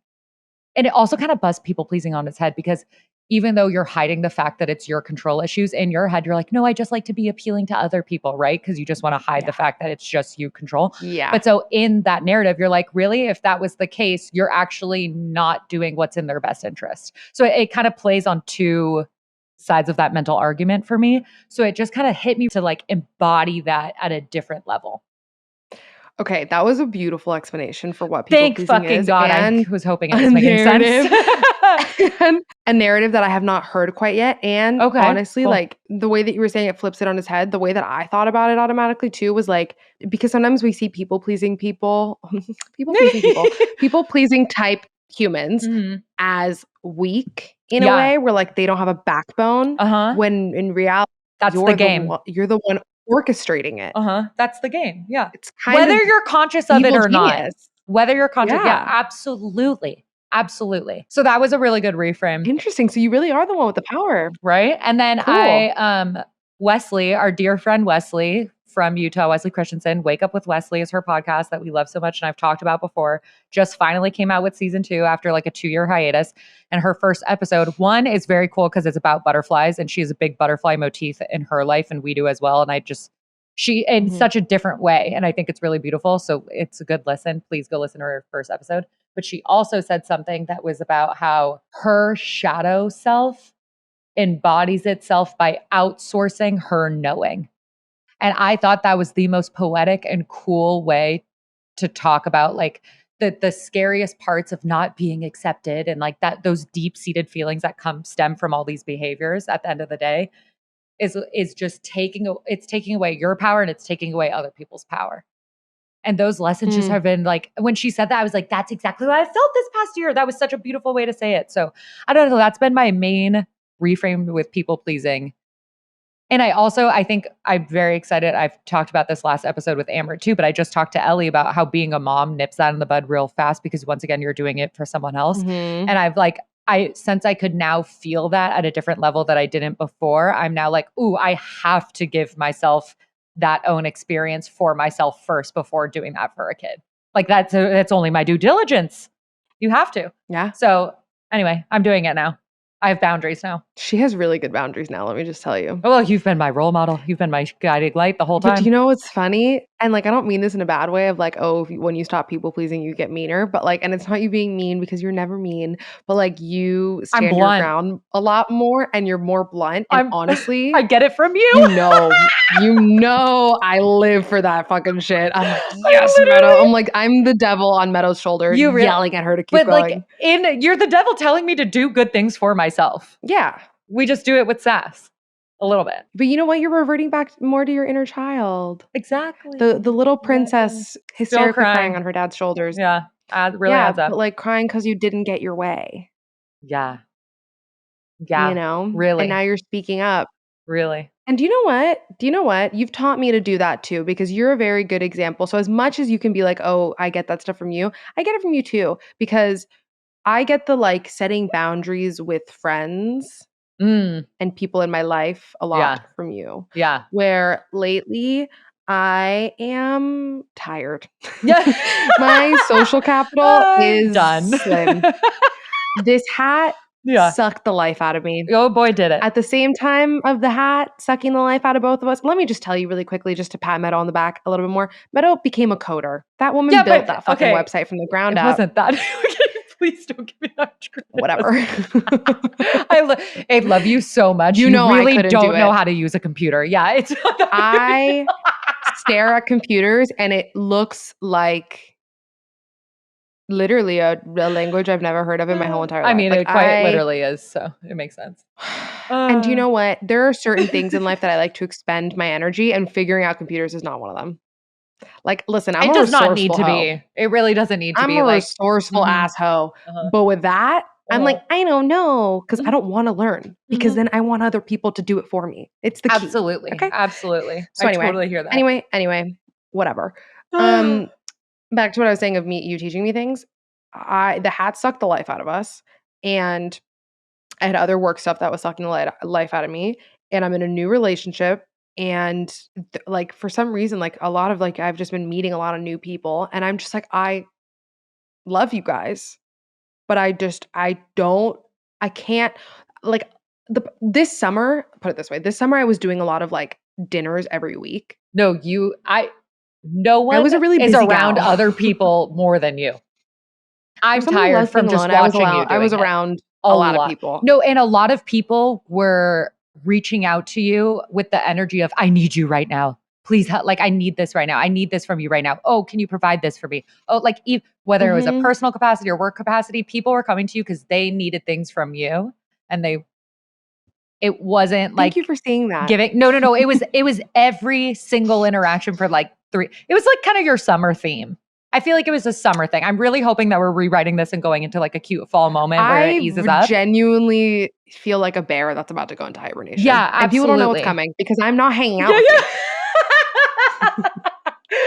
and it also kind of busts people pleasing on its head because even though you're hiding the fact that it's your control issues in your head, you're like, no, I just like to be appealing to other people, right? Because you just want to hide the fact that it's just you control. Yeah. But so in that narrative, you're like, really? If that was the case, you're actually not doing what's in their best interest. So it kind of plays on two sides of that mental argument for me. So it just kind of hit me to like embody that at a different level. Okay, that was a beautiful explanation for what people pleasing fucking is. God, I was hoping it was making sense. And a narrative that I have not heard quite yet. And honestly, cool. like the way that you were saying it flips it on his head, the way that I thought about it automatically too was like, because sometimes we see people pleasing people type humans as weak in a way where like they don't have a backbone. When in reality, that's the game. You're the one orchestrating it. That's the game. Yeah. It's kind whether of you're conscious of it or not. Whether you're conscious. Yeah. Absolutely. Absolutely. So that was a really good reframe. Interesting. So you really are the one with the power. Right. And then Wesley, our dear friend Wesley from Utah, Wesley Christensen, Wake Up with Wesley is her podcast that we love so much and I've talked about before, just finally came out with season 2 after like a 2-year hiatus. And her first episode, 1 is very cool because it's about butterflies and she has a big butterfly motif in her life and we do as well. And she in such a different way. And I think it's really beautiful. So it's a good listen. Please go listen to her first episode. But she also said something that was about how her shadow self embodies itself by outsourcing her knowing. And I thought that was the most poetic and cool way to talk about like the scariest parts of not being accepted and like that those deep-seated feelings that stem from all these behaviors at the end of the day is just taking away your power and it's taking away other people's power. And those lessons just have been like, when she said that, I was like, that's exactly what I felt this past year. That was such a beautiful way to say it. So I don't know. That's been my main reframe with people pleasing. And I think I'm very excited. I've talked about this last episode with Amber too, but I just talked to Ellie about how being a mom nips that in the bud real fast because once again, you're doing it for someone else. And since I could now feel that at a different level that I didn't before, I'm now like, ooh, I have to give myself that own experience for myself first before doing that for a kid. Like that's only my due diligence. You have to. Yeah. So anyway, I'm doing it now. I have boundaries now. She has really good boundaries now, let me just tell you. Oh, well, you've been my role model. You've been my guiding light the whole time. But you know what's funny? And like, I don't mean this in a bad way of like, oh, when you stop people pleasing, you get meaner. But like, and it's not you being mean because you're never mean, but like you stand your ground a lot more and you're more blunt. And honestly, I get it from you. You know, I live for that fucking shit. I'm like, yes, Meadow. I'm like, I'm the devil on Meadow's shoulder yelling at her to keep going. Like, you're the devil telling me to do good things for myself. Yeah. We just do it with sass. A little bit. But you know what? You're reverting back more to your inner child. Exactly. The little princess hysterically crying on her dad's shoulders. Yeah. Really adds up. But like crying because you didn't get your way. Yeah. Yeah. You know? Really. And now you're speaking up. Really. And do you know what? You've taught me to do that too, because you're a very good example. So as much as you can be like, oh, I get that stuff from you, I get it from you too. Because I get the like setting boundaries with friends and people in my life a lot from you. Yeah. Where lately I am tired. Yeah. My social capital is done. Slim. This hat sucked the life out of me. Oh boy, did it. At the same time of the hat sucking the life out of both of us, let me just tell you really quickly, just to pat Meadow on the back a little bit more. Meadow became a coder. That woman built that fucking website from the ground up. It wasn't that. Please don't give me that credit. Whatever. I love you so much. You know really don't know how to use a computer. Yeah, it's. I stare at computers and it looks like literally a language I've never heard of in my whole entire life. I mean, like, it quite literally is, so it makes sense. And you know what? There are certain things in life that I like to expend my energy, and figuring out computers is not one of them. Like, listen, I'm a resourceful hoe. It really doesn't need to be. I'm a resourceful asshole. But with that, I'm like, I don't know, because I don't want to learn, because Mhm. then I want other people to do it for me. It's the key. Absolutely. Okay. Absolutely. So I anyway, totally hear that. whatever. Back to what I was saying of you teaching me things. The hat sucked the life out of us, and I had other work stuff that was sucking the life out of me, and I'm in a new relationship, and like for some reason, like a lot of like I've just been meeting a lot of new people, and I'm just like I love you guys, but I can't like this summer. Put it this way: this summer I was doing a lot of like dinners every week. No, no I one was a really is busy around gal. other people more than you. For I'm someone who tired loves being from just alone, watching you I was doing it. around A a lot of lot. people. No, and a lot of people were reaching out to you with the energy of, I need you right now. Please help. Like, I need this right now. I need this from you right now. Oh, can you provide this for me? Oh, like whether it was a Mhm. personal capacity or work capacity, people were coming to you because they needed things from you. And it wasn't Thank you like for seeing that. giving, no. It was every single interaction for like it was like kind of your summer theme. I feel like it was a summer thing. I'm really hoping that we're rewriting this and going into like a cute fall moment where it eases up. Genuinely feel like a bear that's about to go into hibernation. Yeah, And people don't know what's absolutely. coming because I'm not hanging out Yeah, with you.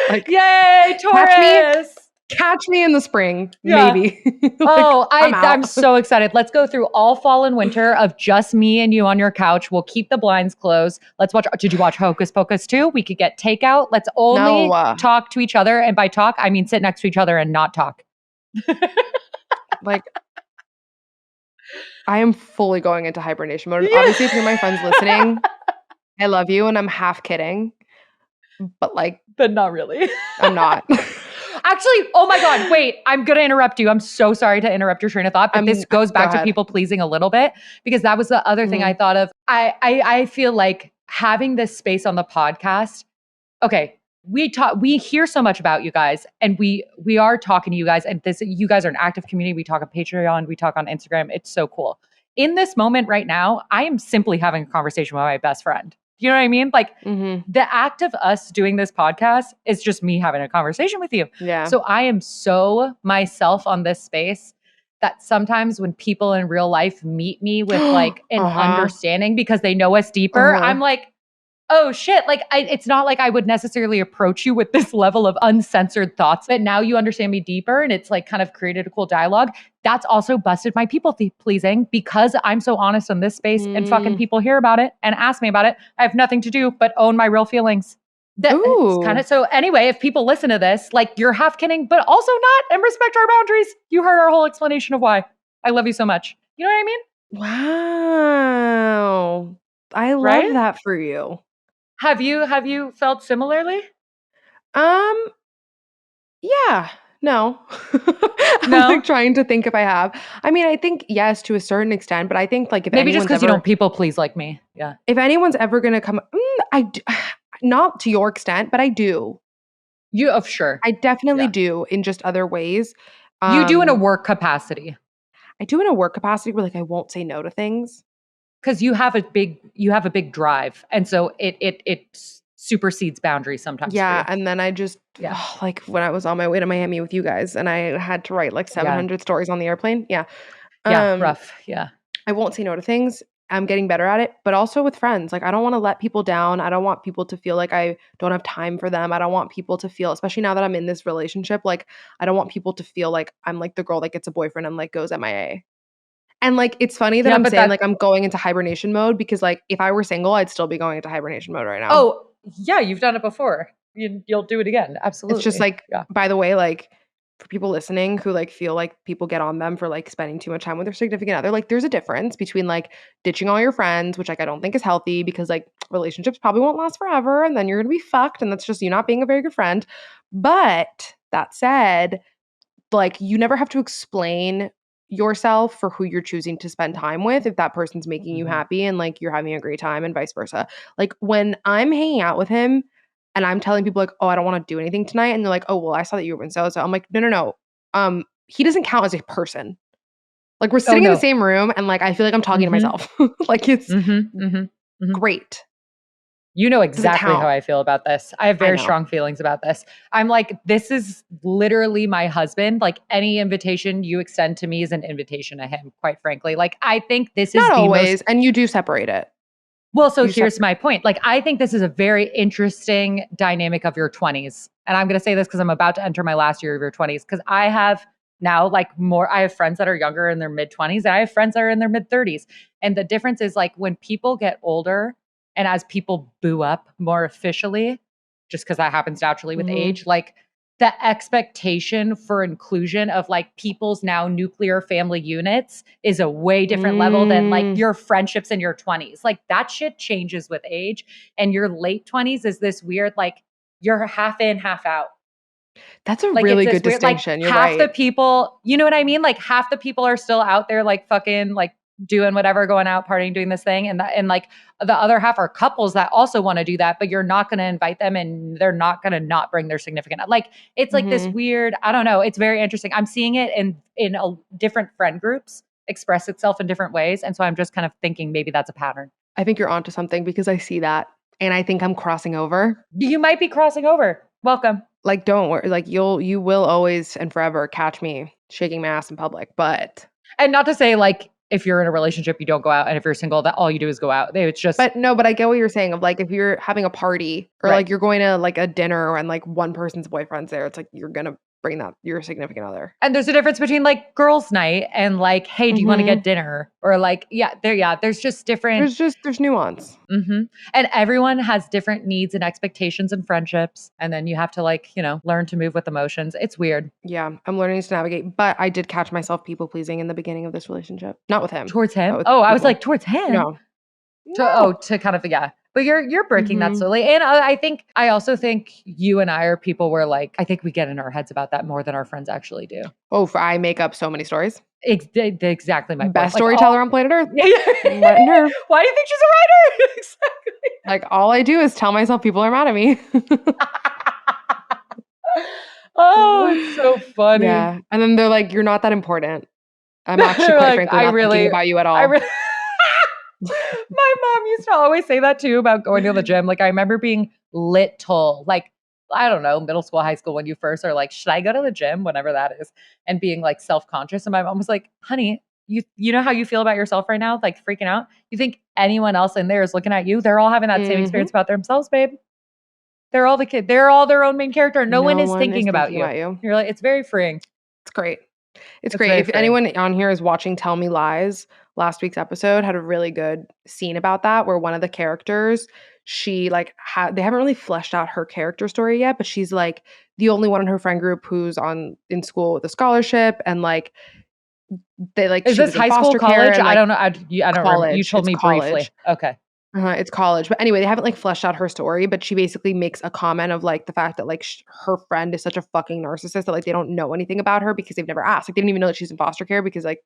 Like yeah. Yay, catch me Taurus. catch me in the spring, Yeah. maybe. Like Oh, I'm I'm out. so excited. Let's go through all fall and winter of just me and you on your couch. We'll keep the blinds closed. Let's watch. Did you watch Hocus Pocus too? We could get takeout. Let's No, only talk to each other. And by talk, I mean sit next to each other and not talk. like I am fully going into hibernation mode. Yeah. Obviously, if you're my friends listening, I love you and I'm half kidding. But like But not really. I'm not. Actually, oh my God, wait, I'm going to interrupt you. I'm so sorry to interrupt your train of thought, but this goes Go back to ahead. people pleasing a little bit because that was the other thing I Mhm. thought of. I feel like having this space on the podcast, okay, we hear so much about you guys and we are talking to you guys and you guys are an active community. We talk on Patreon, we talk on Instagram. It's so cool. In this moment right now, I am simply having a conversation with my best friend. You know what I mean? Like Mhm. the act of us doing this podcast is just me having a conversation with you. Yeah. So I am so myself on this space that sometimes when people in real life meet me with like an Uh-huh. understanding because they know us deeper, Uh-huh. I'm like, oh shit. Like it's not like I would necessarily approach you with this level of uncensored thoughts, but now you understand me deeper and it's like kind of created a cool dialogue. That's also busted my people pleasing because I'm so honest in this space and fucking Mm. people hear about it and ask me about it. I have nothing to do but own my real feelings. It's kind Ooh. of so anyway, if people listen to this, like you're half kidding, but also not and respect our boundaries. You heard our whole explanation of why. I love you so much. You know what I mean? Wow. I love Right? that for you. Have you felt similarly? Um, yeah. No. I'm like No? trying to think if I have. I mean, I think yes to a certain extent, but I think like Maybe just because you don't people please like me. Yeah. if anyone's ever gonna come, not to your extent, but I do. You of sure. I definitely Yeah. do in just other ways. You do in a Um, work capacity I do in a work capacity where like I won't say no to things. because you have a big drive. And so it supersedes boundaries sometimes for Yeah, you. and then I just Yeah. like when I was on my way to Miami with you guys and I had to write like Yeah. 700 stories on the airplane. Yeah. Yeah. Um, Rough. Yeah. I won't say no to things. I'm getting better at it, but also with friends. Like I don't want to let people down. I don't want people to feel like I don't have time for them. I don't want people to feel, especially now that I'm in this relationship, like I don't want people to feel like I'm like the girl that gets a boyfriend and like goes MIA. And like it's funny that Yeah, I'm but saying that like I'm going into hibernation mode because like if I were single, I'd still be going into hibernation mode right now. oh, yeah, you've done it before. You'll do it again. It's just Absolutely. like, Yeah. by the way, like for people listening who like feel like people get on them for like spending too much time with their significant other, like there's a difference between like ditching all your friends, which like I don't think is healthy because like relationships probably won't last forever and then you're gonna be fucked and that's just you not being a very good friend. But that said, like you never have to explain yourself for who you're choosing to spend time with if that person's making you Mhm. happy and like you're having a great time and vice versa. Like when I'm hanging out with him and I'm telling people like, "Oh, I don't want to do anything tonight." And they're like, "Oh, well, I saw that you were in so." I'm like, "No, no, no. He doesn't count as a person. Like we're Oh sitting in the no. same room and like I feel like I'm talking to Mhm. myself. Like it's Mhm. Mhm. Mhm. great." You know Does it exactly how count? I feel about this. I have I very know. strong feelings about this. I'm like, this is literally my husband. Like, any invitation you extend to me is an invitation to him, quite frankly. Like, I think this is Not the most always, and you do separate it. well, so You here's separate. my point. Like, I think this is a very interesting dynamic of your 20s. And I'm going to say this because I'm about to enter my last year of your 20s. Because I have now, like, I have friends that are younger in their mid 20s, and I have friends that are in their mid 30s. And the difference is, like, when people get older and as people boo up more officially, just because that happens naturally with Mhm. age, like, the expectation for inclusion of like people's now nuclear family units is a way different level than like Mm. your friendships in your 20s. Like that shit changes with age. And your late 20s is this weird, like you're half in, half out. That's a Like it's really good this weird, like distinction. You're half the right. people, you know what I mean? Like half the people are still out there, like fucking, like doing whatever, going out, partying, doing this thing. And like the other half are couples that also want to do that, but you're not going to invite them and they're not going to not bring their significant. Like it's like this Mhm. weird, I don't know. It's very interesting. I'm seeing it in different friend groups express itself in different ways. And so I'm just kind of thinking maybe that's a pattern. I think you're onto something because I see that, and I think I'm crossing over. You might be crossing over. Welcome. Like, don't worry. Like, you will always and forever catch me shaking my ass in public, but And not to say like if you're in a relationship, you don't go out. And if you're single, that all you do is go out. It's just no, but I get what you're saying of, like, if you're having a party or, right. like, you're going to, like, a dinner and, like, one person's boyfriend's there, it's like you're gonna bring that your significant other. And there's a difference between like girls' night and like, hey, do you want to get Mhm. dinner? Or like, there's just different. There's nuance. And everyone has different needs and expectations and friendships. And then you have to like, learn to move with emotions. It's weird. Yeah, I'm learning to navigate, but I did catch myself people pleasing in the beginning of this relationship. Not with him, Towards but him. with Oh, I was people. like, towards him. No. No. To kind of, yeah. But you're breaking that Mhm. slowly. And I also think you and I are people where like, I think we get in our heads about that more than our friends actually do. Oh, I make up so many stories. Exactly my point. Best Like, all storyteller on planet Earth. why Letting her. do you think she's a writer? Exactly. Like, all I do is tell myself people are mad at me. Oh, it's so funny. Yeah, and then they're like, "You're not that important." I'm actually, They're quite like, frankly, not thinking about you at I all. really my mom used to always say that too about going to the gym. Like I remember being little, like I don't know, middle school, high school when you first are like, should I go to the gym? Whenever that is, and being like self-conscious. And my mom was like, honey, you know how you feel about yourself right now, like freaking out. You think anyone else in there is looking at you? They're all having that same Mhm. experience about themselves, babe. They're all the kid. They're all their own main character. No one No is one is thinking about thinking you. about you. You're like, it's very freeing. It's great. It's It's great. very If freeing. anyone on here is watching Tell Me Lies, last week's episode had a really good scene about that where one of the characters, she like they haven't really fleshed out her character story yet, but she's like the only one in her friend group who's on in school with a scholarship and like they like Is she this was in high school, foster care college? and I like don't know. I don't remember. You college. told It's me briefly. college. Okay. It's college. But anyway, they haven't like fleshed out her story, but she basically makes a comment of like the fact that like her friend is such a fucking narcissist that like they don't know anything about her because they've never asked. Like they didn't even know that she's in foster care because like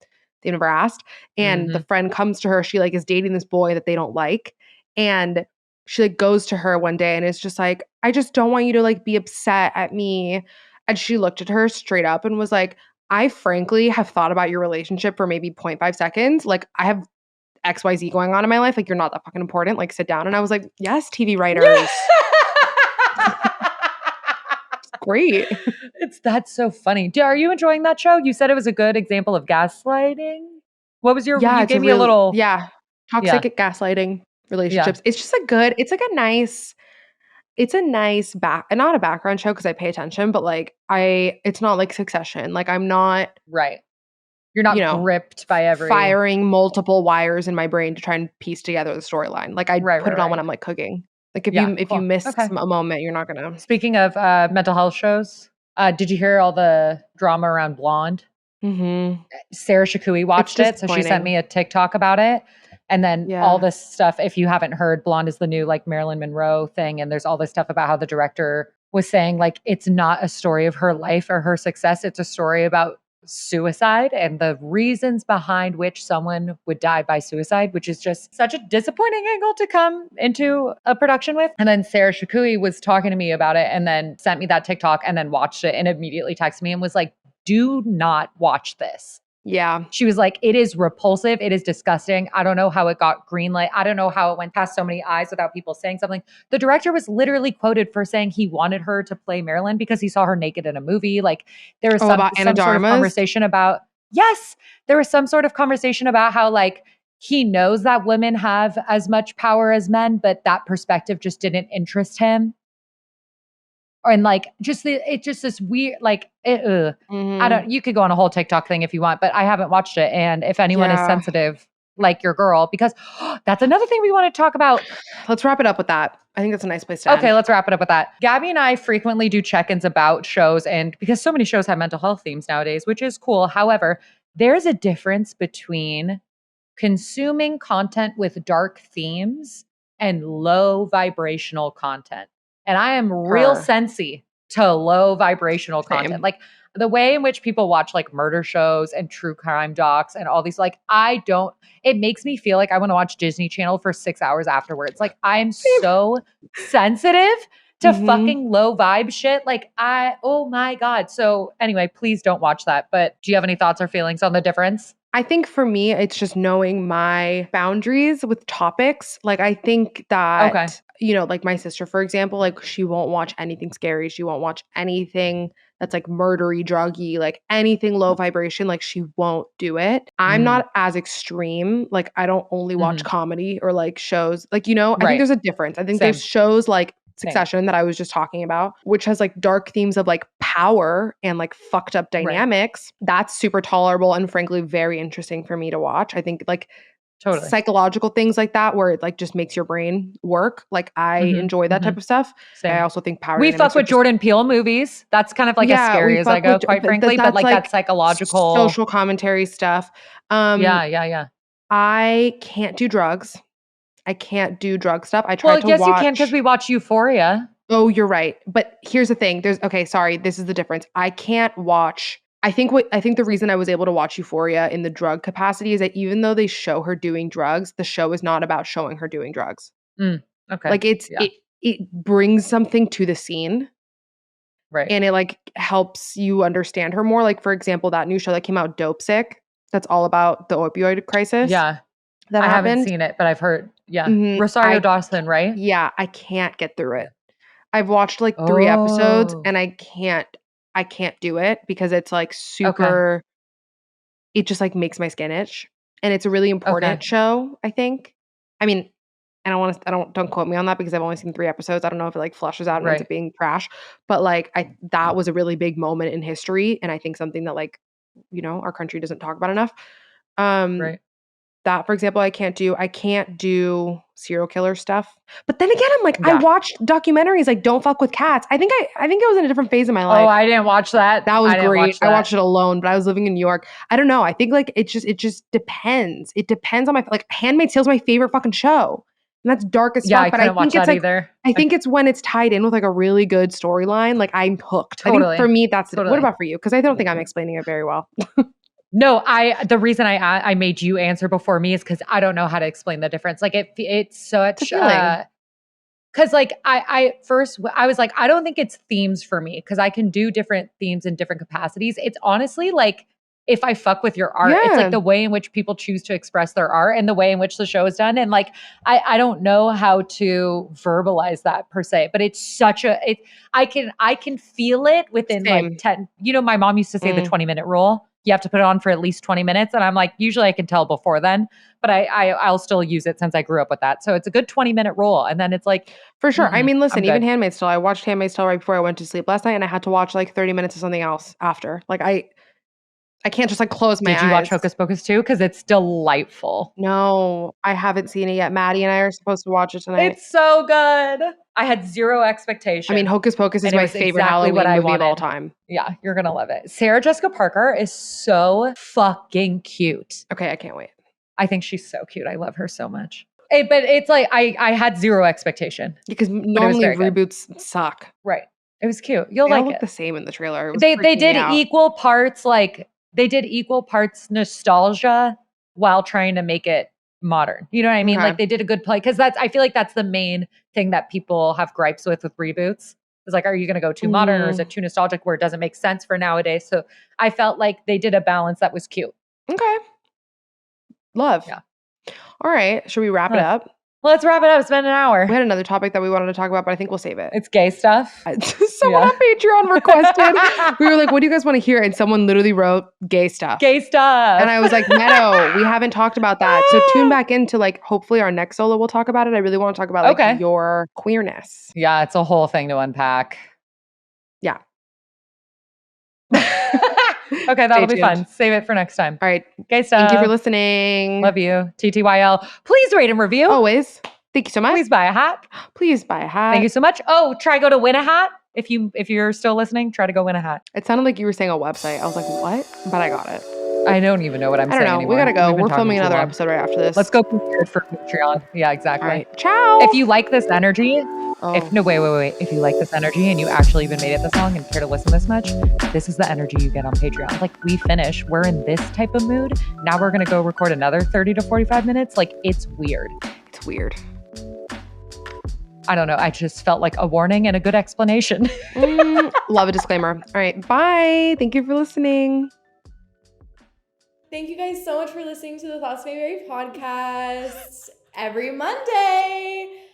they never asked. And the Hmm. friend comes to her, she like is dating this boy that they don't like. And she like goes to her one day and is just like, I just don't want you to like be upset at me. And she looked at her straight up and was like, I frankly have thought about your relationship for maybe 0.5 seconds. Like I have XYZ going on in my life. Like, you're not that fucking important. Like, sit down. And I was like, yes, TV writers. Great. That's so funny. Are you enjoying that show? You said it was a good example of gaslighting. What was Yeah, you it's a gave me a real, little, yeah, toxic yeah, gaslighting yeah, relationships. It's just a good, it's a nice not a background show because I pay attention, but like, it's not like Succession. Like, I'm not, right. You're you not know, gripped by every, firing multiple wires in my brain to try and piece together the storyline. Like, I right, put right, it on when right. I'm like cooking. Like, Yeah, if you cool. miss Okay. a moment, you're not gonna. Speaking of mental health shows, did you hear all the drama around Blonde? Mhm. Sarah Shakui It's watched it, so she sent disappointing. me a TikTok about it. And then all Yeah. this stuff, if you haven't heard, Blonde is the new like Marilyn Monroe thing. And there's all this stuff about how the director was saying like it's not a story of her life or her success. It's a story about suicide and the reasons behind which someone would die by suicide, which is just such a disappointing angle to come into a production with. And then Sarah Shakui was talking to me about it and then sent me that TikTok and then watched it and immediately texted me and was like, do not watch this. Yeah. She was like, it is repulsive. It is disgusting. I don't know how it got greenlit. I don't know how it went past so many eyes without people saying something. The director was literally quoted for saying he wanted her to play Marilyn because he saw her naked in a movie. Like there was Oh, about Anna some sort of Darmas? conversation about, yes, there was some sort of conversation about how like he knows that women have as much power as men, but that perspective just didn't interest him. And like it's just this weird like I Mhm. don't, you could go on a whole TikTok thing if you want, but I haven't watched it. And if anyone is Yeah. sensitive like your girl, because that's another thing we want to talk about. Let's wrap it up with that. I think that's a nice place to Okay, end. let's wrap it up with that. Gabby and I frequently do check-ins about shows, and because so many shows have mental health themes nowadays, which is cool. However, there's a difference between consuming content with dark themes and low vibrational content. And I am real Her. sensy to low vibrational content. Same. Like the way in which people watch like murder shows and true crime docs and all these, like, I don't, it makes me feel like I want to watch Disney Channel for 6 hours afterwards. Like I'm Same. so sensitive to Mhm. fucking low vibe shit. Like oh my God. So anyway, please don't watch that. But do you have any thoughts or feelings on the difference? I think for me, it's just knowing my boundaries with topics. Like, I think Okay. that, like my sister, for example, like she won't watch anything scary. She won't watch anything that's like murdery, druggy, like anything low vibration. Like, she won't do it. I'm Mm, not as extreme. Like, I don't only watch mhm. comedy or like shows. Like, I think Right. there's a difference. I think there's Same. shows like Same. Succession that I was just talking about, which has like dark themes of like power and like fucked up Right. dynamics. That's super tolerable and frankly very interesting for me to watch. I think like Totally. psychological things like that where it like just makes your brain work. Like I Mhm. enjoy that type Mhm. of stuff. I Same. also think power We fuck dynamics are with just Jordan Peele movies. That's kind of like as yeah, we scary as I fuck go, with quite but frankly, but that's like that like psychological. social commentary stuff. Um Yeah, yeah, yeah. I can't do drugs. I can't do drug stuff. I Well, tried to yes, you can because watch we watch Euphoria. Oh, you're right. But here's the thing. There's okay, sorry, this is the difference. I can't watch I think the reason I was able to watch Euphoria in the drug capacity is that even though they show her doing drugs, the show is not about showing her doing drugs. Mm, okay. Like it's Yeah. it brings something to the scene Right. and it like helps you understand her more. Like for example, that new show that came out, Dope Sick, that's all about the opioid crisis Yeah. that I haven't happened. seen it, but I've heard. Yeah. Mhm. Rosario Dawson, right? Yeah, I can't get through Yeah. it. I've watched like 3 episodes Oh, and I can't do it because it's like okay. super it just like makes my skin itch, and it's a really Okay. important show, I think. I mean, I don't quote me on that because I've only seen 3 episodes. I don't know if it like flushes out and ends Right. up being trash, but like that was a really big moment in history and I think something that like, our country doesn't talk about enough. Um Right. that, for example, I can't do. I can't do serial killer stuff. But then again, I'm like, I Yeah. watched documentaries like Don't Fuck with Cats. I think I was in a different phase of my Oh, life. I didn't watch that. That was I didn't great. watch I watched that. it alone, but I was living in New York. I don't know. I think like it just depends. It depends on my like Handmaid's Tale's my favorite fucking show. And that's dark as Yeah, fuck. I But I couldn't watch think it's that like either. I think it's when it's tied in with like a really good storyline, like I'm hooked. I think for Totally. me that's it. What Totally. about for you? Because I don't think I'm explaining it very well. No, the reason I made you answer before me is because I don't know how to explain the difference. Like it's It's a such feeling. because like I first I was like, I don't think it's themes for me because I can do different themes in different capacities. It's honestly like if I fuck with your art, it's like Yeah. the way in which people choose to express their art and the way in which the show is done. And like I don't know how to verbalize that per se, but it's such a it I can feel it within like Same. 10. My mom used to say the Mm. 20-minute rule. You have to put it on for at least 20 minutes. And I'm like, usually I can tell before then, but I'll still use it since I grew up with that. So it's a good 20-minute rule. And then it's like, For sure. I mm-mm, mean, I'm listen, even good. Handmaid's Tale, I watched Handmaid's Tale right before I went to sleep last night and I had to watch like 30 minutes of something else after. Like I can't just like close my Did you watch eyes. Hocus Pocus too? Because it's delightful. No, I haven't seen it yet. Maddie and I are supposed to watch it tonight. It's so good. I had zero I mean, expectation, Hocus Pocus is and it my was favorite exactly what Halloween I movie of all wanted. time. Yeah, you're gonna love it. Sarah Jessica Parker is so fucking cute. Okay, I can't wait. I think she's so cute. I love her so much. But it's like I had zero expectation, Because but it was normally very good. reboots suck. Right. It was cute. You'll They all like look it. the same in the trailer. It was They freaking me did out. equal parts like they did equal parts nostalgia while trying to make it modern. You know what I mean? Like Okay. they did a good play because that's I feel like that's the main thing that people have gripes with reboots. It's like, are you going to go too modern or is Mm, it too nostalgic where it doesn't make sense for nowadays? So I felt like they did a balance that was cute. Okay. Love. Yeah. All right. Should we wrap it up? Let's wrap it up. It's been an hour. We had another topic that we wanted to talk about, but I think we'll save it. It's gay stuff. Someone on Patreon requested. We were like, what do you guys want to hear? And someone literally wrote gay stuff. Gay stuff. And I was like, Meadow, we haven't talked about that. So tune back into like, hopefully our next solo we'll talk about it. I really want to talk about like your queerness. Yeah, it's a whole thing to unpack. Yeah. Okay, that'll be fun. Save it for next time. All right. Gay stuff. Thank you for listening. Love you. TTYL. Please rate and review. Always. Thank you so much. Please buy a hat. Please buy a hat. Thank you so much. Oh, try go to win a hat. If you're still listening, try to go win a hat. It sounded like you were saying a website. I was like, what? But I got it. I don't even know what I'm saying anymore. We gotta go. We're filming another episode right after this. Let's go prepared for Patreon. Yeah, exactly. All right. Ciao. If you like this energy, wait. If you like this energy and you actually even made it this long and care to listen this much, this is the energy you get on Patreon. Like we finish, we're in this type of mood. Now we're gonna go record another 30 to 45 minutes. Like it's weird. It's weird. I don't know. I just felt like a warning and a good explanation. Love a disclaimer. All right. Bye. Thank you for listening. Thank you guys so much for listening to the Thoughts May Vary podcast every Monday.